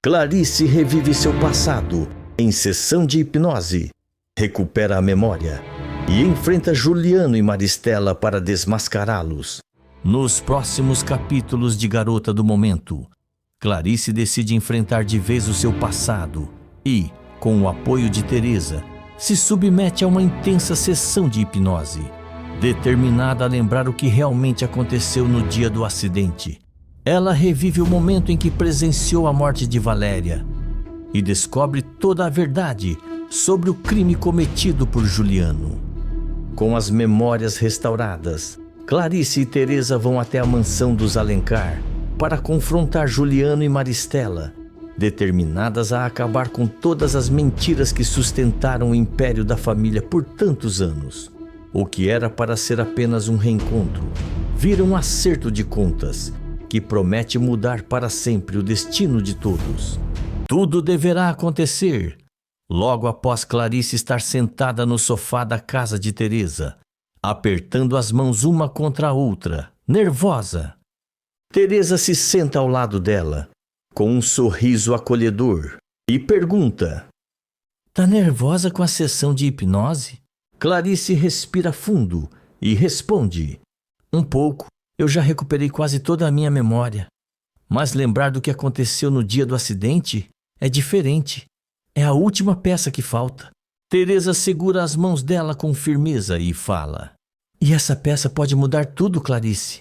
Clarice revive seu passado em sessão de hipnose, recupera a memória e enfrenta Juliano e Maristela para desmascará-los. Nos próximos capítulos de Garota do Momento, Clarice decide enfrentar de vez o seu passado e, com o apoio de Teresa, se submete a uma intensa sessão de hipnose, determinada a lembrar o que realmente aconteceu no dia do acidente. Ela revive o momento em que presenciou a morte de Valéria e descobre toda a verdade sobre o crime cometido por Juliano. Com as memórias restauradas, Clarice e Teresa vão até a mansão dos Alencar para confrontar Juliano e Maristela, determinadas a acabar com todas as mentiras que sustentaram o império da família por tantos anos. O que era para ser apenas um reencontro, vira um acerto de contas que promete mudar para sempre o destino de todos. Tudo deverá acontecer logo após Clarice estar sentada no sofá da casa de Teresa, apertando as mãos uma contra a outra, nervosa. Teresa se senta ao lado dela, com um sorriso acolhedor, e pergunta: "Tá nervosa com a sessão de hipnose?" Clarice respira fundo e responde: "Um pouco. Eu já recuperei quase toda a minha memória. Mas lembrar do que aconteceu no dia do acidente é diferente. É a última peça que falta." Teresa segura as mãos dela com firmeza e fala: "E essa peça pode mudar tudo, Clarice.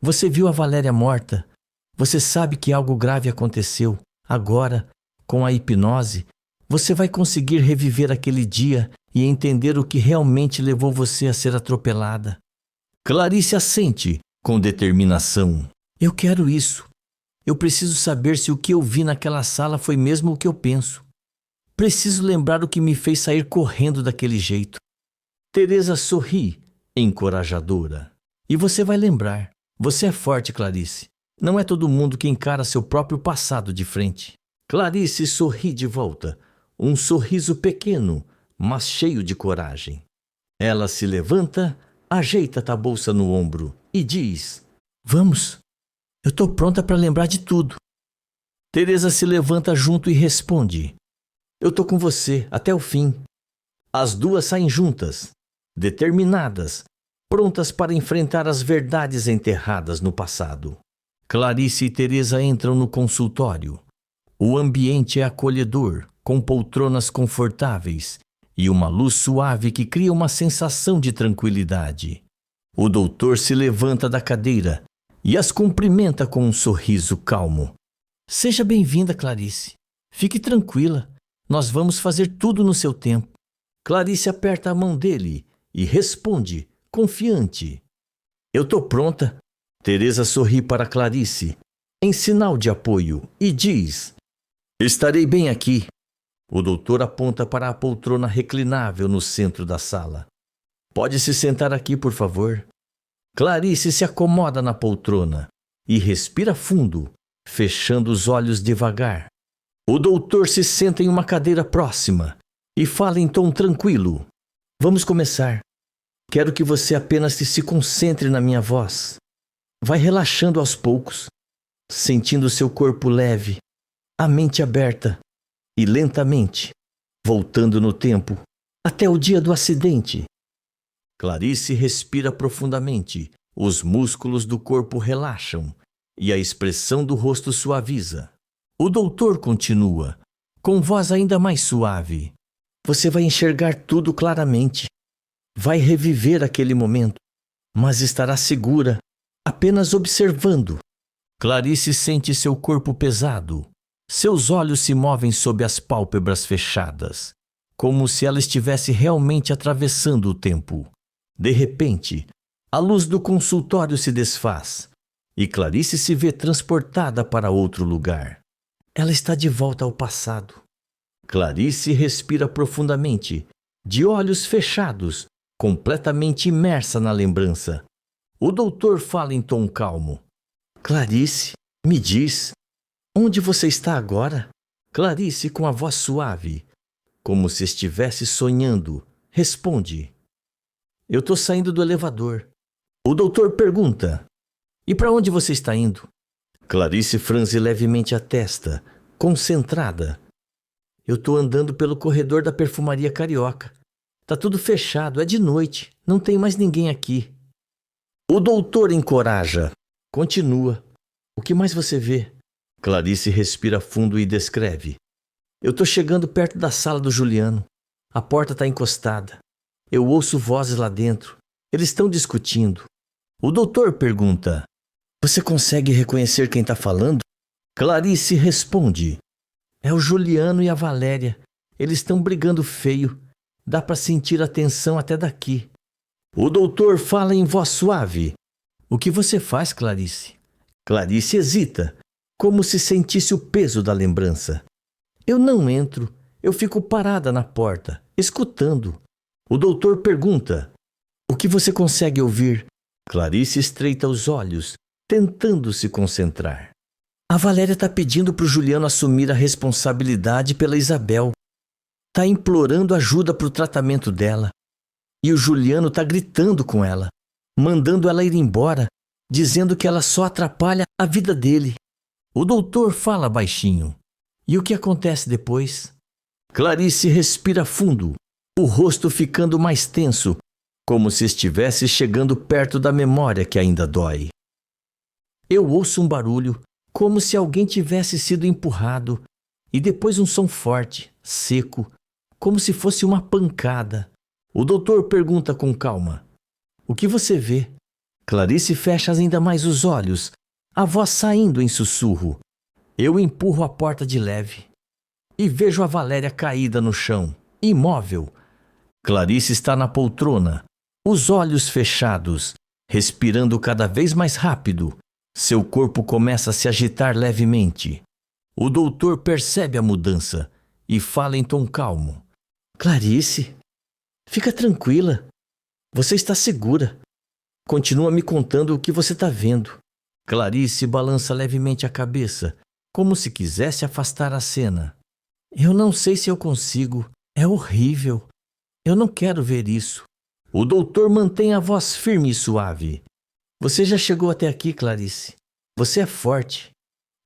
Você viu a Valéria morta. Você sabe que algo grave aconteceu. Agora, com a hipnose, você vai conseguir reviver aquele dia e entender o que realmente levou você a ser atropelada." Clarice assente com determinação. "Eu quero isso. Eu preciso saber se o que eu vi naquela sala foi mesmo o que eu penso. Preciso lembrar o que me fez sair correndo daquele jeito." Teresa sorri, encorajadora. "E você vai lembrar. Você é forte, Clarice. Não é todo mundo que encara seu próprio passado de frente." Clarice sorri de volta, um sorriso pequeno, mas cheio de coragem. Ela se levanta, ajeita a bolsa no ombro e diz: "Vamos. Eu tô pronta para lembrar de tudo." Teresa se levanta junto e responde: "Eu tô com você até o fim." As duas saem juntas, determinadas, prontas para enfrentar as verdades enterradas no passado. Clarice e Teresa entram no consultório. O ambiente é acolhedor, com poltronas confortáveis e uma luz suave que cria uma sensação de tranquilidade. O doutor se levanta da cadeira e as cumprimenta com um sorriso calmo. "Seja bem-vinda, Clarice. Fique tranquila. Nós vamos fazer tudo no seu tempo." Clarice aperta a mão dele e responde, confiante: "Eu tô pronta." Teresa sorri para Clarice, em sinal de apoio, e diz: "Estarei bem aqui." O doutor aponta para a poltrona reclinável no centro da sala. "Pode se sentar aqui, por favor." Clarice se acomoda na poltrona e respira fundo, fechando os olhos devagar. O doutor se senta em uma cadeira próxima e fala em tom tranquilo: "Vamos começar. Quero que você apenas se concentre na minha voz. Vai relaxando aos poucos, sentindo seu corpo leve, a mente aberta e lentamente, voltando no tempo, até o dia do acidente." Clarice respira profundamente, os músculos do corpo relaxam e a expressão do rosto suaviza. O doutor continua, com voz ainda mais suave: "Você vai enxergar tudo claramente. Vai reviver aquele momento, mas estará segura, apenas observando." Clarice sente seu corpo pesado. Seus olhos se movem sob as pálpebras fechadas, como se ela estivesse realmente atravessando o tempo. De repente, a luz do consultório se desfaz e Clarice se vê transportada para outro lugar. Ela está de volta ao passado. Clarice respira profundamente, de olhos fechados, completamente imersa na lembrança. O doutor fala em tom calmo: "Clarice, me diz, onde você está agora?" Clarice, com a voz suave, como se estivesse sonhando, responde: "Eu tô saindo do elevador." O doutor pergunta: "E para onde você está indo?" Clarice franze levemente a testa, concentrada. Eu tô andando pelo corredor da perfumaria carioca. Tá tudo fechado, é de noite, não tem mais ninguém aqui. O doutor encoraja. Continua. O que mais você vê? Clarice respira fundo e descreve. Eu tô chegando perto da sala do Juliano. A porta tá encostada. Eu ouço vozes lá dentro. Eles estão discutindo. O doutor pergunta. Você consegue reconhecer quem tá falando? Clarice responde. É o Juliano e a Valéria. Eles estão brigando feio. Dá para sentir a tensão até daqui. O doutor fala em voz suave. O que você faz, Clarice? Clarice hesita, como se sentisse o peso da lembrança. Eu não entro. Eu fico parada na porta, escutando. O doutor pergunta. O que você consegue ouvir? Clarice estreita os olhos, tentando se concentrar. A Valéria está pedindo para o Juliano assumir a responsabilidade pela Isabel. Está implorando ajuda para o tratamento dela. E o Juliano está gritando com ela, mandando ela ir embora, dizendo que ela só atrapalha a vida dele. O doutor fala baixinho. E o que acontece depois? Clarice respira fundo, o rosto ficando mais tenso, como se estivesse chegando perto da memória que ainda dói. Eu ouço um barulho, como se alguém tivesse sido empurrado, e depois um som forte, seco, como se fosse uma pancada. O doutor pergunta com calma. O que você vê? Clarice fecha ainda mais os olhos, a voz saindo em sussurro. Eu empurro a porta de leve e vejo a Valéria caída no chão, imóvel. Clarice está na poltrona, os olhos fechados, respirando cada vez mais rápido. Seu corpo começa a se agitar levemente. O doutor percebe a mudança e fala em tom calmo. Clarice, fica tranquila. Você está segura. Continua me contando o que você está vendo. Clarice balança levemente a cabeça, como se quisesse afastar a cena. Eu não sei se eu consigo. É horrível. Eu não quero ver isso. O doutor mantém a voz firme e suave. Você já chegou até aqui, Clarice. Você é forte.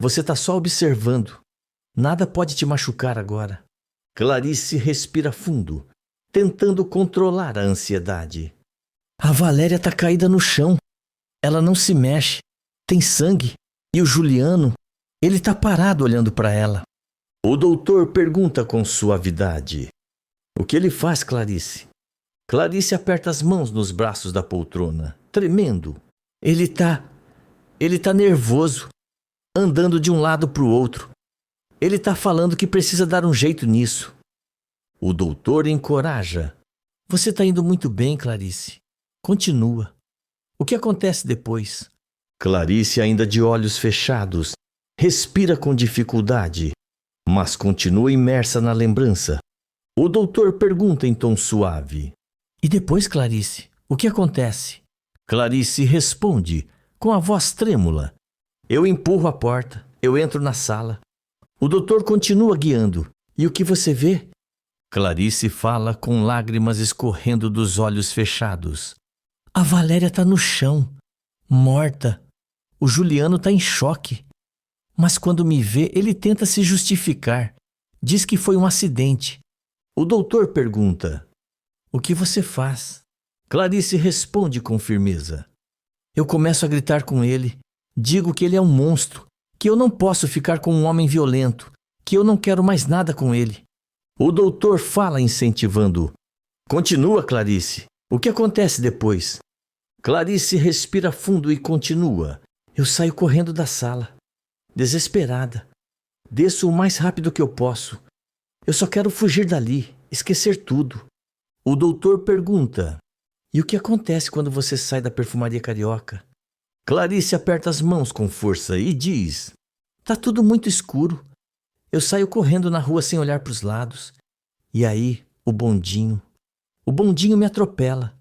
Você está só observando. Nada pode te machucar agora. Clarice respira fundo, tentando controlar a ansiedade. A Valéria está caída no chão. Ela não se mexe. Tem sangue. E o Juliano, ele está parado olhando para ela. O doutor pergunta com suavidade. O que ele faz, Clarice? Clarice aperta as mãos nos braços da poltrona, tremendo. Ele tá nervoso, andando de um lado para o outro. Ele tá falando que precisa dar um jeito nisso. O doutor encoraja. Você tá indo muito bem, Clarice. Continua. O que acontece depois? Clarice, ainda de olhos fechados, respira com dificuldade, mas continua imersa na lembrança. O doutor pergunta em tom suave. E depois, Clarice, o que acontece? Clarice responde, com a voz trêmula. Eu empurro a porta, eu entro na sala. O doutor continua guiando. E o que você vê? Clarice fala com lágrimas escorrendo dos olhos fechados. A Valéria está no chão, morta. O Juliano está em choque. Mas quando me vê, ele tenta se justificar. Diz que foi um acidente. O doutor pergunta. O que você faz? Clarice responde com firmeza. Eu começo a gritar com ele. Digo que ele é um monstro, que eu não posso ficar com um homem violento, que eu não quero mais nada com ele. O doutor fala incentivando. Continua, Clarice. O que acontece depois? Clarice respira fundo e continua. Eu saio correndo da sala, desesperada. Desço o mais rápido que eu posso. Eu só quero fugir dali, esquecer tudo. O doutor pergunta. E o que acontece quando você sai da perfumaria carioca? Clarice aperta as mãos com força e diz. Tá tudo muito escuro. Eu saio correndo na rua sem olhar para os lados. E aí, o bondinho me atropela.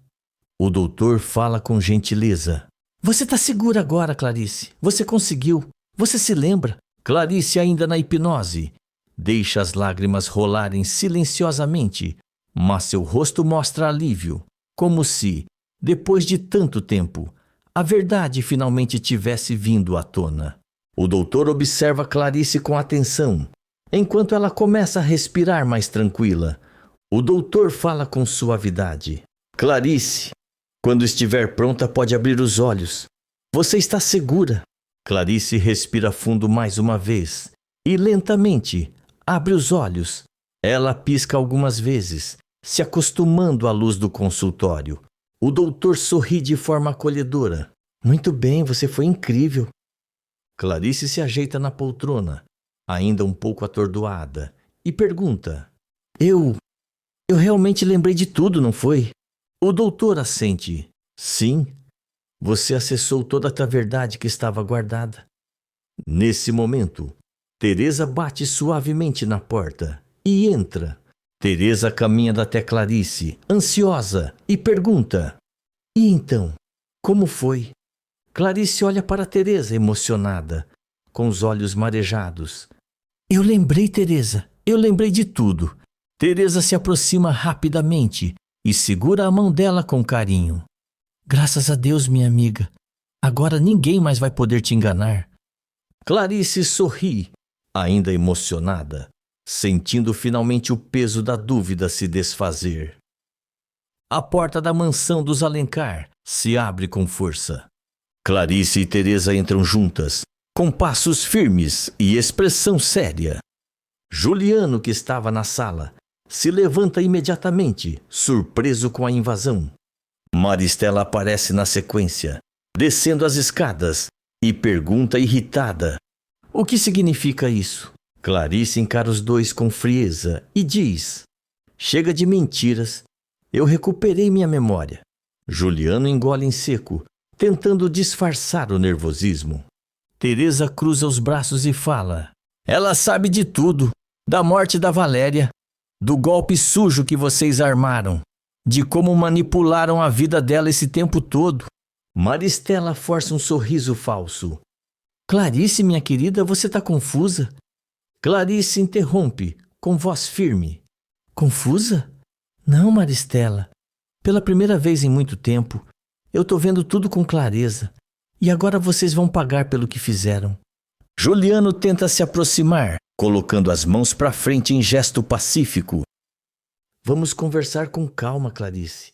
O doutor fala com gentileza. Você tá segura agora, Clarice. Você conseguiu. Você se lembra? Clarice, ainda na hipnose, deixa as lágrimas rolarem silenciosamente, mas seu rosto mostra alívio, como se, depois de tanto tempo, a verdade finalmente tivesse vindo à tona. O doutor observa Clarice com atenção Enquanto ela começa a respirar mais tranquila, o doutor fala com suavidade. Clarice, quando estiver pronta, pode abrir os olhos. Você está segura. Clarice respira fundo mais uma vez e lentamente abre os olhos. Ela pisca algumas vezes, se acostumando à luz do consultório. O doutor sorri de forma acolhedora. Muito bem, você foi incrível. Clarice se ajeita na poltrona, ainda um pouco atordoada, e pergunta: Eu realmente lembrei de tudo, não foi? O doutor assente. Sim, você acessou toda a verdade que estava guardada. Nesse momento, Teresa bate suavemente na porta e entra. Teresa caminha até Clarice, ansiosa, e pergunta: E então, como foi? Clarice olha para Teresa emocionada, com os olhos marejados. Eu lembrei, Teresa, eu lembrei de tudo. Teresa se aproxima rapidamente e segura a mão dela com carinho. Graças a Deus, minha amiga. Agora ninguém mais vai poder te enganar. Clarice sorri, ainda emocionada, sentindo finalmente o peso da dúvida se desfazer. A porta da mansão dos Alencar se abre com força. Clarice e Teresa entram juntas, com passos firmes e expressão séria. Juliano, que estava na sala, se levanta imediatamente, surpreso com a invasão. Maristela aparece na sequência, descendo as escadas, e pergunta irritada: O que significa isso? Clarice encara os dois com frieza e diz: Chega de mentiras, eu recuperei minha memória. Juliano engole em seco, tentando disfarçar o nervosismo. Teresa cruza os braços e fala: Ela sabe de tudo, da morte da Valéria, do golpe sujo que vocês armaram, de como manipularam a vida dela esse tempo todo. Maristela força um sorriso falso. Clarice, minha querida, você está confusa? Clarice interrompe, com voz firme. Confusa? Não, Maristela. Pela primeira vez em muito tempo, eu estou vendo tudo com clareza. E agora vocês vão pagar pelo que fizeram. Juliano tenta se aproximar, colocando as mãos para frente em gesto pacífico. Vamos conversar com calma, Clarice.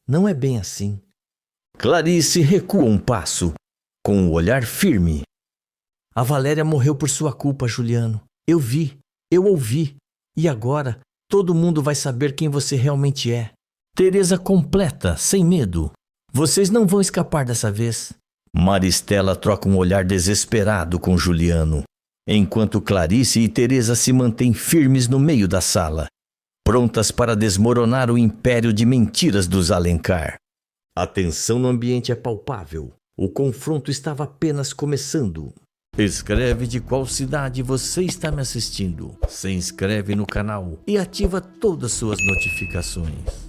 Não é bem assim. Clarice recua um passo, com o olhar firme. A Valéria morreu por sua culpa, Juliano. Eu vi, eu ouvi. E agora, todo mundo vai saber quem você realmente é. Teresa completa, sem medo. Vocês não vão escapar dessa vez. Maristela troca um olhar desesperado com Juliano, enquanto Clarice e Teresa se mantêm firmes no meio da sala, prontas para desmoronar o império de mentiras dos Alencar. A tensão no ambiente é palpável. O confronto estava apenas começando. Escreve de qual cidade você está me assistindo. Se inscreve no canal e ativa todas suas notificações.